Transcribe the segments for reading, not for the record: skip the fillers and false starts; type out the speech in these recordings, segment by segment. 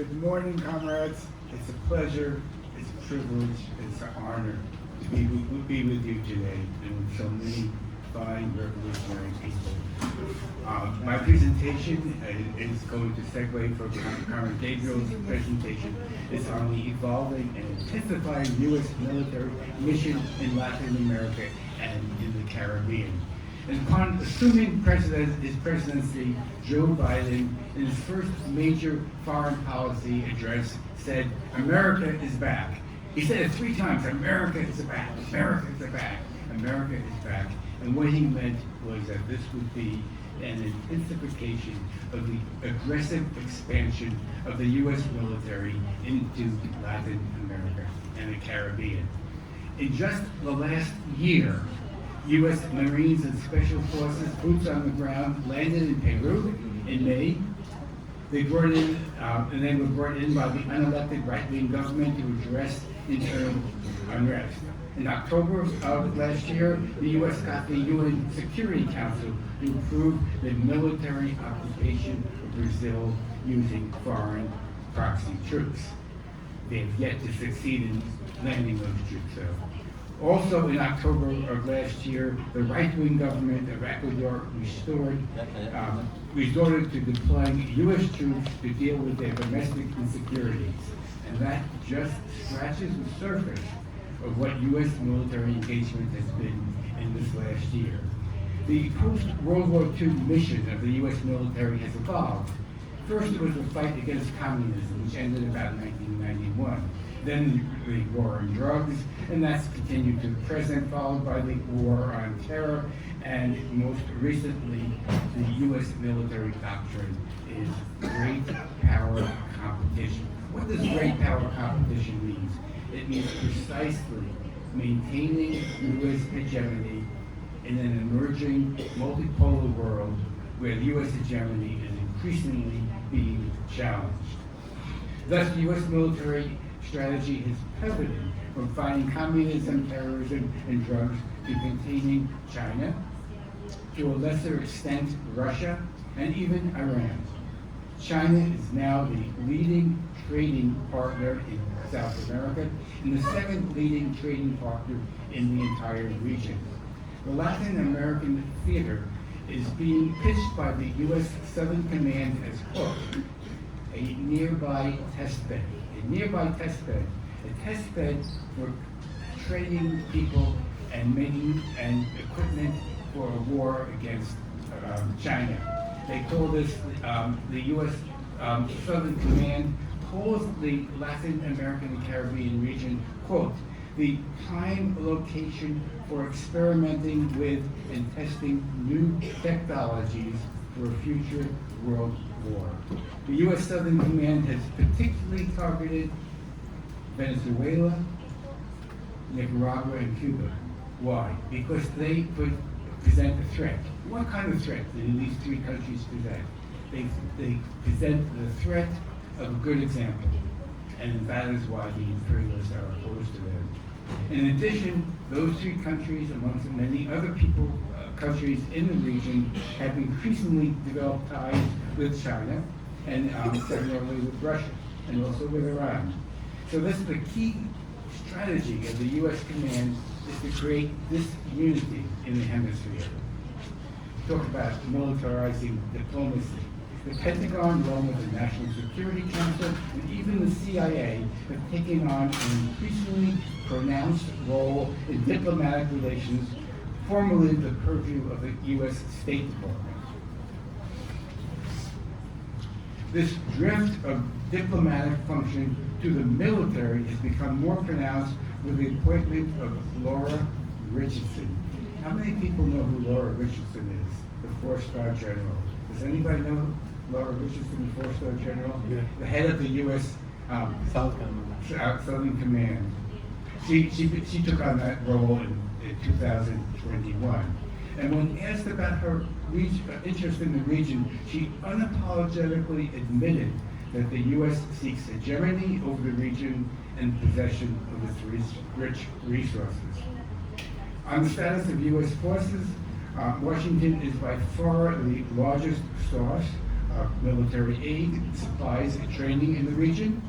Good morning, comrades. It's a pleasure, it's a privilege, it's an honor to be with you today and with so many fine revolutionary people. My presentation is going to segue from Comrade Gabriel's presentation. It's on the evolving and intensifying U.S. military mission in Latin America and in the Caribbean. And upon assuming his presidency, Joe Biden, in his first major foreign policy address, said, "America is back." He said it 3 times, "America is back, America is back, America is back." And what he meant was that this would be an intensification of the aggressive expansion of the U.S. military into Latin America and the Caribbean. In just the last year, U.S. Marines and Special Forces boots on the ground landed in Peru in May. They were brought in by the unelected right-wing government to address internal unrest. In October of last year, the U.S. got the UN Security Council to approve the military occupation of Brazil using foreign proxy troops. They have yet to succeed in landing those troops, though. Also in October of last year, the right-wing government of Ecuador resorted to deploying U.S. troops to deal with their domestic insecurities. And that just scratches the surface of what U.S. military engagement has been in this last year. The post-World War II mission of the U.S. military has evolved. First, it was a fight against communism, which ended about 1991. Then the war on drugs, and that's continued to the present, followed by the war on terror, and most recently, the U.S. military doctrine is great power competition. What does great power competition mean? It means precisely maintaining U.S. hegemony in an emerging multipolar world where the U.S. hegemony is increasingly being challenged. Thus, the U.S. military strategy has pivoted from fighting communism, terrorism, and drugs to containing China, to a lesser extent Russia, and even Iran. China is now the leading trading partner in South America and the second leading trading partner in the entire region. The Latin American theater is being pitched by the U.S. Southern Command as, quote, a nearby test bed. A test bed for training people and equipment for a war against China. They call this, the U.S. Southern Command calls the Latin American and Caribbean region, quote, the prime location for experimenting with and testing new technologies for a future world war. The U.S. Southern Command has particularly targeted Venezuela, Nicaragua, and Cuba. Why? Because they present a threat. What kind of threat do these 3 countries present? They present the threat of a good example, and that is why the imperialists are opposed to them. In addition, those 3 countries, amongst many other countries in the region, have increasingly developed ties with China, and similarly with Russia, and also with Iran. So this is the key strategy of the U.S. command, is to create this unity in the hemisphere. Talk about militarizing diplomacy. The Pentagon, along with the National Security Council, and even the CIA, have taken on an increasingly pronounced role in diplomatic relations, formerly the purview of the U.S. State Department. This drift of diplomatic function to the military has become more pronounced with the appointment of Laura Richardson. How many people know who Laura Richardson is, the 4-star general? Does anybody know Laura Richardson, the 4-star general? Yeah. The head of the U.S. Southern Command. She took on that role in 2021. And when asked about her interest in the region, she unapologetically admitted that the U.S. seeks hegemony over the region and possession of its rich resources. On the status of U.S. forces, Washington is by far the largest source military aid, supplies, and training in the region.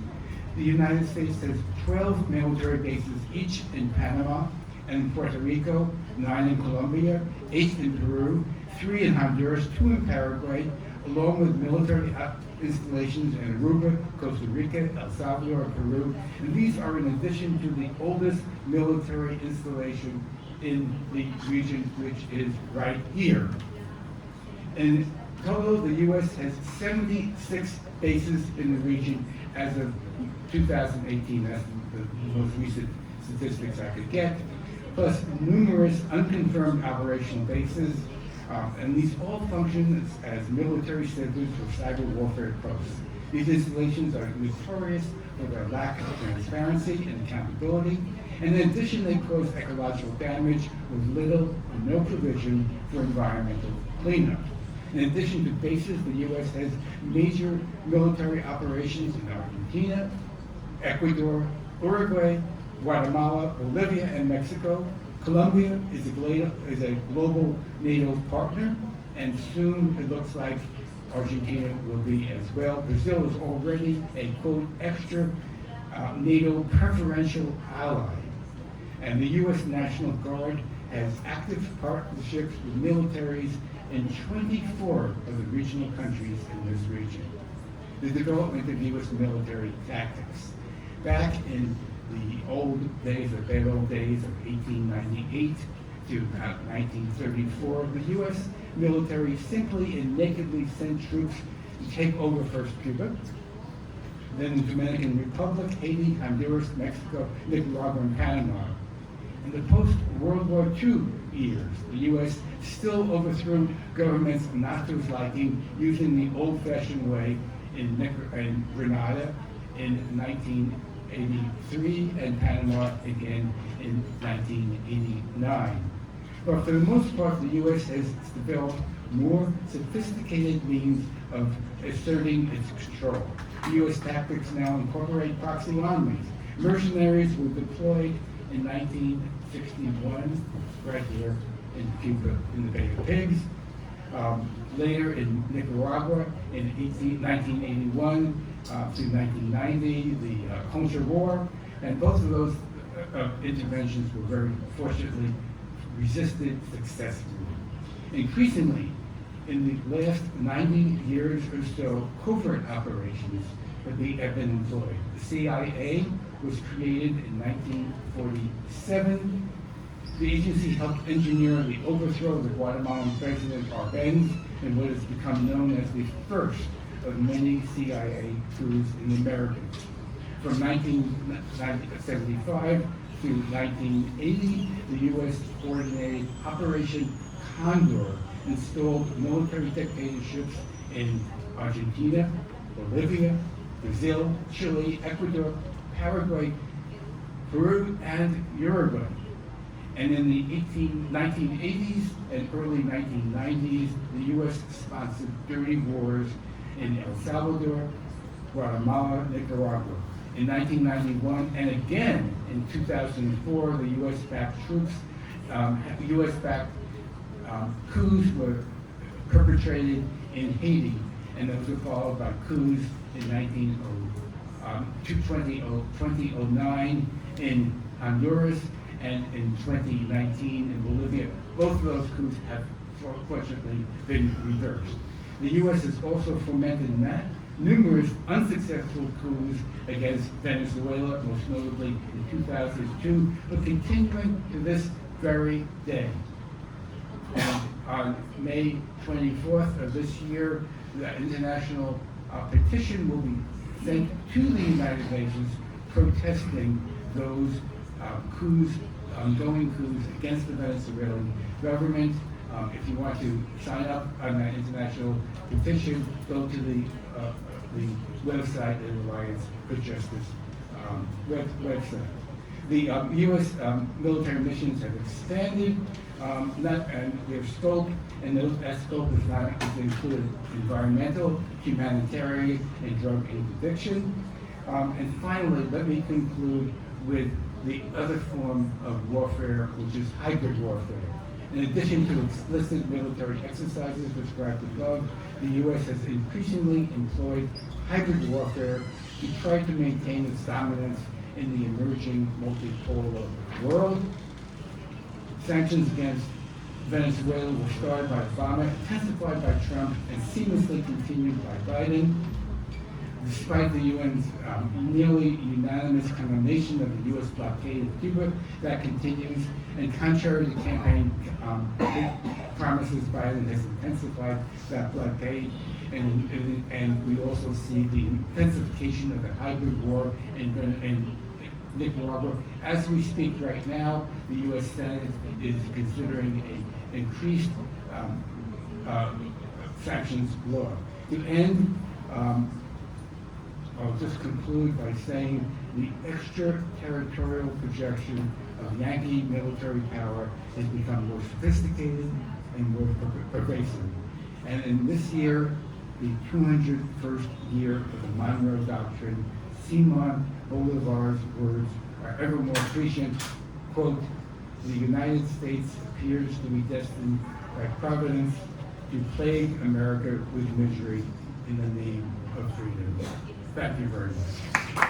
The United States has 12 military bases, each in Panama and Puerto Rico, 9 in Colombia, 8 in Peru, 3 in Honduras, 2 in Paraguay, along with military installations in Aruba, Costa Rica, El Salvador, and Peru. And these are in addition to the oldest military installation in the region, which is right here. In total, the U.S. has 76 bases in the region as of 2018. That's the most recent statistics I could get, plus numerous unconfirmed operational bases, and these all function as military centers for cyber warfare posts. These installations are notorious for their lack of transparency and accountability, and in addition, they cause ecological damage with little or no provision for environmental cleanup. In addition to bases, the U.S. has major military operations in Argentina, Ecuador, Uruguay, Guatemala, Bolivia, and Mexico. Colombia is a global NATO partner, and soon it looks like Argentina will be as well. Brazil is already a, quote, extra NATO preferential ally. And the U.S. National Guard has active partnerships with militaries in 24 of the regional countries in this region. The development of U.S. military tactics. Back in the old days, the bad old days of 1898 to about 1934, the U.S. military simply and nakedly sent troops to take over first Cuba, then the Dominican Republic, Haiti, Honduras, Mexico, Nicaragua, and Panama. In the post-World War II years, the U.S. still overthrew governments not to its liking using the old-fashioned way in Grenada in 1983 and Panama again in 1989. But for the most part, the U.S. has developed more sophisticated means of asserting its control. U.S. tactics now incorporate proxy armies. Mercenaries were deployed in 1961, right here in Cuba, in the Bay of Pigs. Later in Nicaragua in 1981 to 1990, the Contra War, and both of those interventions were very fortunately resisted successfully. Increasingly, in the last 90 years or so, covert operations have been employed. The CIA was created in 1947. The agency helped engineer the overthrow of the Guatemalan president Arbenz in what has become known as the first of many CIA coups in the Americas. From 1975 to 1980, the U.S. coordinated Operation Condor, installed military dictatorships in Argentina, Bolivia, Brazil, Chile, Ecuador, Paraguay, Peru, and Uruguay. And in the 1980s and early 1990s, the U.S. sponsored dirty wars in El Salvador, Guatemala, Nicaragua. In 1991 and again in 2004, the U.S.-backed troops, U.S.-backed coups were perpetrated in Haiti, and those were followed by coups in 2009 in Honduras and in 2019 in Bolivia. Both of those coups have fortunately been reversed. The U.S. has also fomented numerous unsuccessful coups against Venezuela, most notably in 2002, but continuing to this very day. And on May 24th of this year, the international petition will be sent to the United Nations protesting those coups, ongoing coups against the Venezuelan government. If you want to sign up on that international petition, go to the website, the Alliance for Justice website. The U.S. Military missions have expanded and their scope, and that scope is included environmental, humanitarian, and drug interdiction. And finally, let me conclude with the other form of warfare, which is hybrid warfare. In addition to explicit military exercises described above, the U.S. has increasingly employed hybrid warfare to try to maintain its dominance in the emerging multipolar world. Sanctions against Venezuela were started by Obama, intensified by Trump, and seamlessly continued by Biden. Despite the UN's nearly unanimous condemnation of the U.S. blockade of Cuba, that continues, and contrary to campaign promises, Biden has intensified that blockade, and we also see the intensification of the hybrid war in Nicaragua. As we speak right now, the U.S. Senate is considering an increased sanctions law. To end, I'll just conclude by saying the extraterritorial projection of Yankee military power has become more sophisticated and more pervasive. And in this year, the 201st year of the Monroe Doctrine, Simon Bolivar's words are ever more prescient. Quote, "The United States appears to be destined by Providence to plague America with misery in the name of freedom." Thank you very much.